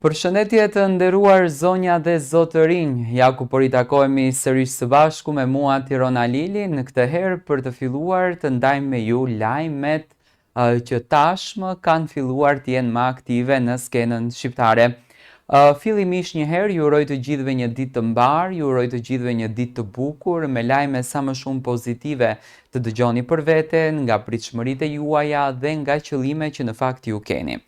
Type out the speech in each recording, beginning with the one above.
Përshëndetje të nderuar zonja dhe zotërinj, ja ku po ritakohemi sërish së bashku me mua Tirona Lili, në këtë herë për të filluar të ndajmë me ju lajmet që tashmë kanë filluar të jenë më aktive në skenën shqiptare. Fillimisht njëherë ju uroj të gjithëve një ditë të mbar, ju uroj të gjithëve një ditë të bukur, me lajme sa më shumë pozitive të dëgjoni për vete, nga pritshmëritë e juaja dhe nga qëllime që në fakt ju keni.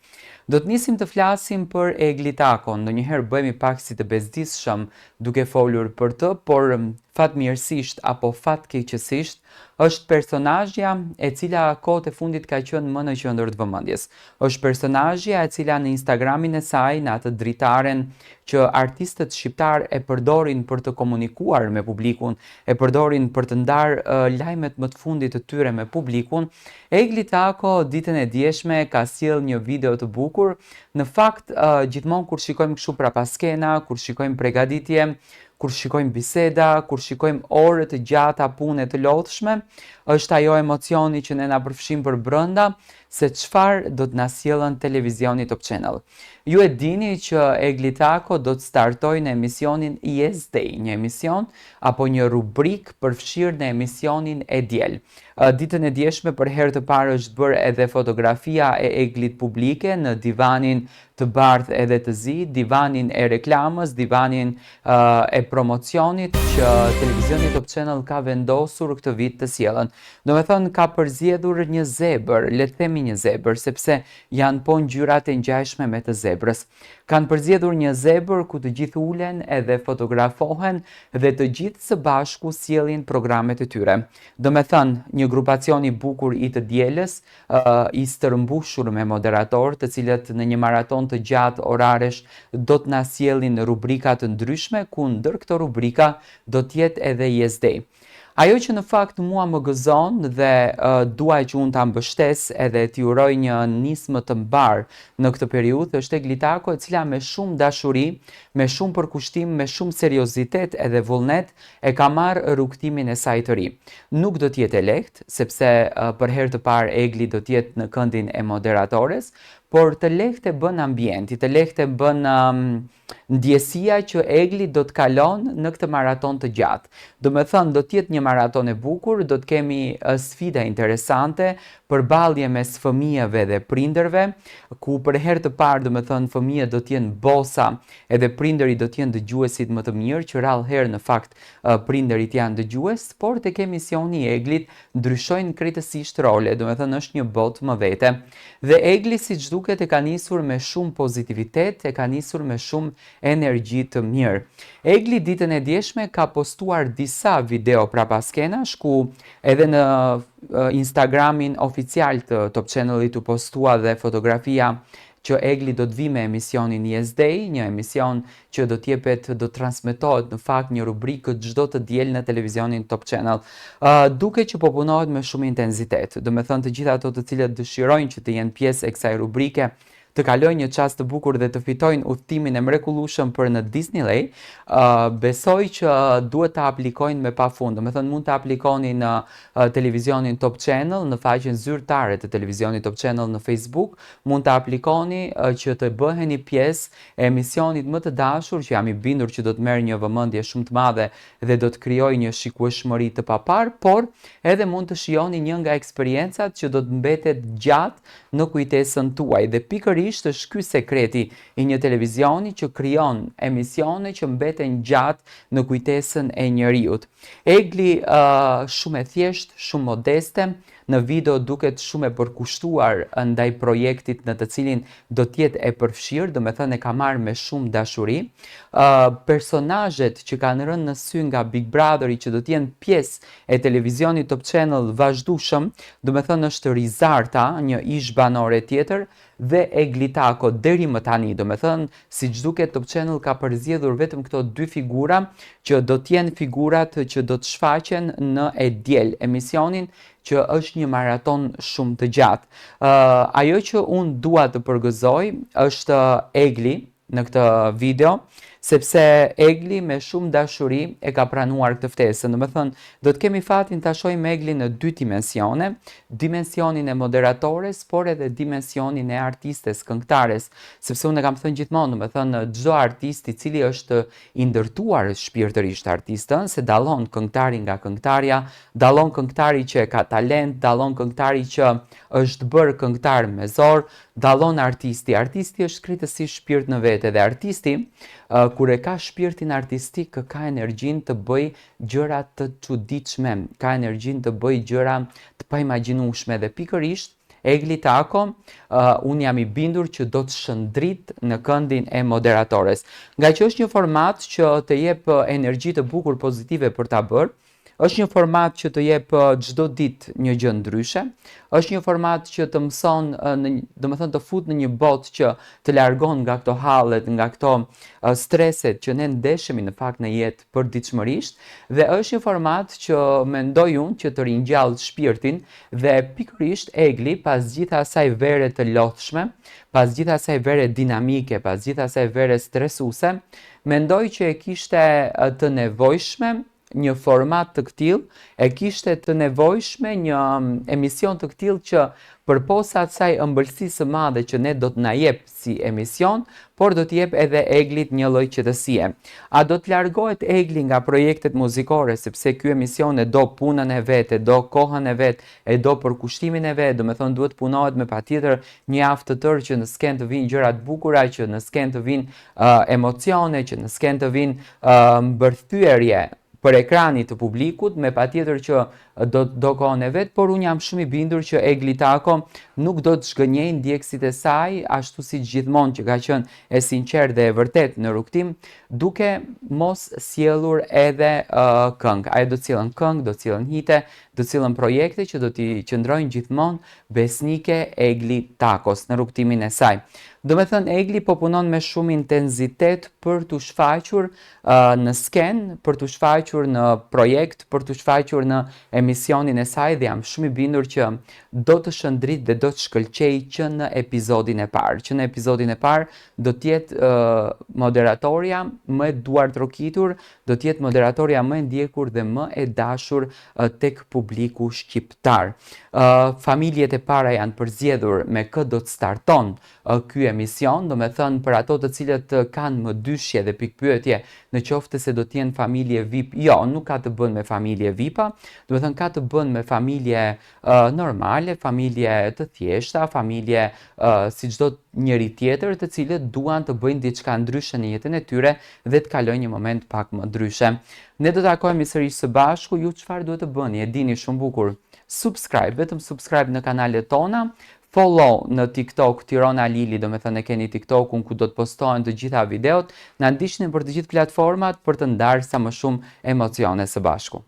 Do të nisim të flasim për Eglitakon, ndonjëherë bëhemi pak si të bezdisshëm duke folur për të, por fatmirësisht apo fatkeqësisht është personazhja e cila kohët e fundit ka qenë më në qendër të vëmendjes. Është personazhja e cila në Instagramin e saj, në atë dritaren që artistët shqiptar e përdorin për të komunikuar me publikun, e përdorin për të ndarë lajmet më të fundit të tyre me publikun, Eglitako ditën e djeshme ka sjell një video të bukur. Në fakt, gjithmonë kur shikojmë kështu prapa skena, kur shikojmë përgatitje, kur shikojmë biseda, kur shikojmë orë të gjata pune të lodhshme, është ajo emocioni që ne na përfshim për brenda se çfarë do të na sjellën televizioni Top Channel. Ju e dini që Eglitako do të startojë në emisionin Yes Day, një emision apo një rubrik përfshirë në emisionin e diel. Ditën e djeshme për herë të parë është bërë edhe fotografia e Eglit publike në divanin të bardhë edhe të zi, divanin e reklamës, divanin e promocionit që televizioni Top Channel ka vendosur këtë vit të sjellën. Do me thënë ka përzjedhur një zebër, le të themi një zebër, sepse janë po ngjyrat e ngjashme me të zebrës. Kanë përzjedhur një zebër ku të gjithë ulen edhe fotografohen dhe të gjithë së bashku sjellin programet e tyre. Do me thënë një grupacion i bukur i të dielës, i stërmbushur me moderator, të cilët në një maraton të gjatë oraresh do të na sjellin rubrika të ndryshme, ku ndër këto rubrika do të jetë edhe Yes Day. Ajo që në fakt mua më gëzon dhe duaj që unë ta mbështes edhe t'i uroj një nismë të mbar në këtë periudhë është Eglitako, e cila me shumë dashuri, me shumë përkushtim, me shumë seriozitet edhe vullnet e ka marrë rrugtimin e saj të ri. Nuk do t'jetë e lehtë, sepse për herë të parë Egli do t'jetë në këndin e moderatores, por të lehtë e bën ambienti, të lehtë e bën ndjesia që Egli do të kalon në këtë maraton të gjatë. Do me thënë, do t'jetë një maraton e bukur, do të kemi sfida interesante, përballje mes fëmijëve dhe prindërve, ku për herë të parë do me thënë fëmijët do t'jenë bosa edhe prindërit do t'jenë dëgjuesit më të mirë, që rrallë herë në fakt prindërit janë dëgjues, por tek emisioni i Eglit ndryshojnë krejtësisht role, do me thënë është një botë më vete. Dhe Egli siç duket e ka nisur me shumë pozitivitet, e ka nisur me shumë energji të mirë. Egli ditën e djeshme ka postuar disa video prapa skenash, ku edhe në Instagramin oficial të Top Channelit u postua dhe fotografia që Egli do të vi me emisionin Yes Day, një emision që do t'jepet, do të transmetohet në fakt një rubrikë çdo të diel në televizionin Top Channel, duke që po punohet me shumë intensitet. Do me thënë të gjitha ato të cilët dëshirojnë që të jenë pjesë e kësaj rubrike, të kalojnë një çast të bukur dhe të fitojnë udhëtimin e mrekullueshëm për në Disney, besoj që duhet të aplikojnë me pafund. Do me thënë mund të aplikoni në televizionin Top Channel, në faqen zyrtare të televizionit Top Channel në Facebook, mund të aplikoni që të bëheni pjesë e emisionit më të dashur, që jam i bindur që do të merr një vëmendje shumë të madhe dhe do të krijojë një shikueshmëri të papar, por edhe mund të shijoni një nga eksperiencat që do të mbetet gjatë në kujtesën tuaj dhe pikërisht është ky sekreti i një televizioni që krijon emisione që mbeten gjatë në kujtesën e njerëzit. Egli shumë e thjesht, shumë modeste, në video duket shumë e përkushtuar ndaj projektit në të cilin do t'jetë e përfshirë, do me thënë e ka marrë me shumë dashuri. Personazhet që kanë rënë në sy nga Big Brotheri që do t'jenë pjesë e televizionit Top Channel vazhdueshëm, do me thënë është Rizarta, një ish banore tjetër, dhe Eglitako deri më tani, do me thënë, siç duket Top Channel ka përzgjedhur vetëm këto dy figura që do t'jenë figurat që do të shfaqen në E Diel, emisionin që është një maraton shumë të gjatë. Ajo që unë dua të përgëzoj është Egli në këtë video, sepse Egli me shumë dashuri e ka pranuar këtë ftesë. Do të thënë, do të kemi fatin ta shohim Eglin në dy dimensione, dimensionin e moderatores, por edhe dimensionin e artistes, këngëtares, sepse unë e kam thënë gjithmonë, do të thënë, çdo artist i cili është i ndërtuar shpirtërisht artistën, se dallon këngëtari nga këngëtarja, dallon këngëtari që ka talent, dallon këngëtari që është bërë këngëtar me zor, dallon artisti. Artisti është kritësisht shpirt në vete dhe artisti, kur e ka shpirtin artistik, ka energjinë të bëj gjëra të çuditshme, ka energjinë të bëj gjëra të paimagjinueshme dhe pikërisht Egli Tako, unë jam i bindur që do të shëndrit në këndin e moderatores. Nga që është një format që të jep energji të bukur pozitive për ta bërë, është një format që të jep çdo ditë një gjë ndryshe, është një format që të mëson, domethënë të fut në një botë që të largon nga këto hallet, nga këto streset që ne ndeshemi në fakt në jetë përditshmërisht, dhe është një format që mendoj unë që të ringjall shpirtin dhe pikërisht Egli pas gjithë asaj vere të lodhshme, pas gjithë asaj vere dinamike, pas gjithë asaj vere stresuese, mendoj që e kishte të nevojshme një format të këtill, e kishte të nevojshme një emision të këtill që përposa asaj ëmbëlsisë së madhe që ne do të na jep si emision, por do të jep edhe Eglit një lloj qetësie. A do të largohet Egli nga projektet muzikore, sepse ky emision e do punën e vet, e do kohën e vet, e do përkushtimin e vet, do të thonë duhet punohet me patjetër një javë të tërë që në sken të vinë gjëra të bukura, që në sken të vinë emocione, që në sken të vinë mbërthyerje për ekrani të publikut, me patjetër që do kohën e vet, por unë jam shumë i bindur që Egli Tako nuk do të zhgënjejë ndjekësit e saj, ashtu si gjithmonë që ka qenë e sinqert dhe e vërtet në rrugtim, duke mos sjellur edhe këngë. Ai do të sjellën këngë, do të sjellën hite, do të sjellën projekte që do t'i qëndrojnë gjithmonë besnike Egli Takos në rrugtimin e saj. Do me thënë, Egli po punon me shumë intenzitet për të shfaqur në sken, për të shfaqur në projekt, për të shfaqur në emisionin e saj dhe jam shumë i bindur që do të shëndrit dhe do të shkëlqej që në episodin e parë. Që në episodin e parë do tjetë moderatoria më e duar trokitur, do tjetë moderatoria më e ndjekur dhe më e dashur tek publiku shqiptar. Familjet e para janë përzgjedhur me kë do të starton ky emision, do me thënë për ato të cilët kanë më dyshje dhe pikpyetje në qoftë se do t'jenë familje VIP, jo, nuk ka të bën me familje VIP-a, do me thënë ka të bën me familje normale, familje të thjeshta, familje si çdo njëri tjetër të cilët duan të bëjnë diçka ndryshe në jetën e tyre dhe të kalojnë një moment pak më ndryshe. Ne do të takohemi sërish së bashku, ju çfarë duhet të bëni, e dini shumë bukur. Subscribe, vetëm subscribe në kanalet tona, follow në TikTok Tirona Lili, do me thënë e keni TikTokun ku do të postohen të gjitha videot, na ndiqni për të gjithë platformat për të ndarë sa më shumë emocione së bashku.